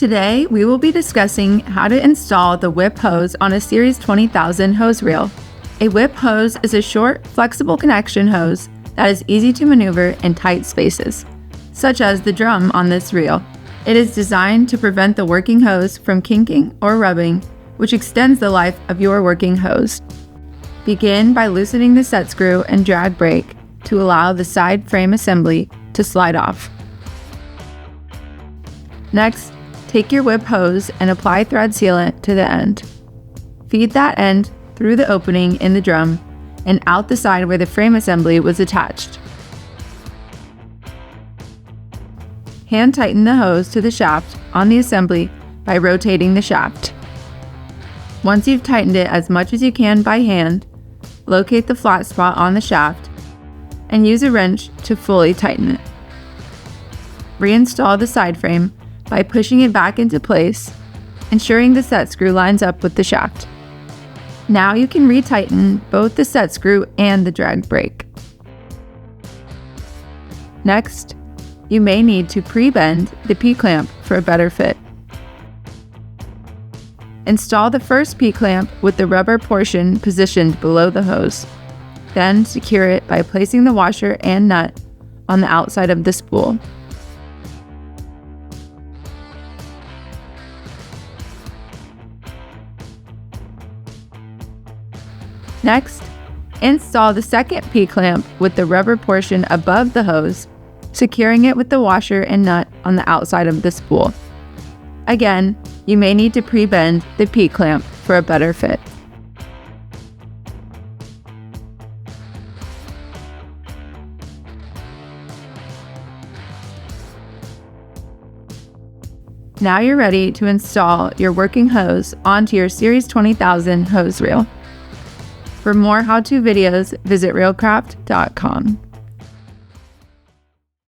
Today, we will be discussing how to install the whip hose on a Series 20000 hose reel. A whip hose is a short, flexible connection hose that is easy to maneuver in tight spaces, such as the drum on this reel. It is designed to prevent the working hose from kinking or rubbing, which extends the life of your working hose. Begin by loosening the set screw and drag brake to allow the side frame assembly to slide off. Next, take your whip hose and apply thread sealant to the end. Feed that end through the opening in the drum and out the side where the frame assembly was attached. Hand tighten the hose to the shaft on the assembly by rotating the shaft. Once you've tightened it as much as you can by hand, locate the flat spot on the shaft and use a wrench to fully tighten it. Reinstall the side frame by pushing it back into place, ensuring the set screw lines up with the shaft. Now you can retighten both the set screw and the drag brake. Next, you may need to pre-bend the P-clamp for a better fit. Install the first P-clamp with the rubber portion positioned below the hose. Then secure it by placing the washer and nut on the outside of the spool. Next, install the second P-clamp with the rubber portion above the hose, securing it with the washer and nut on the outside of the spool. Again, you may need to pre-bend the P-clamp for a better fit. Now you're ready to install your working hose onto your Series 20000 hose reel. For more how-to videos, visit Reelcraft.com.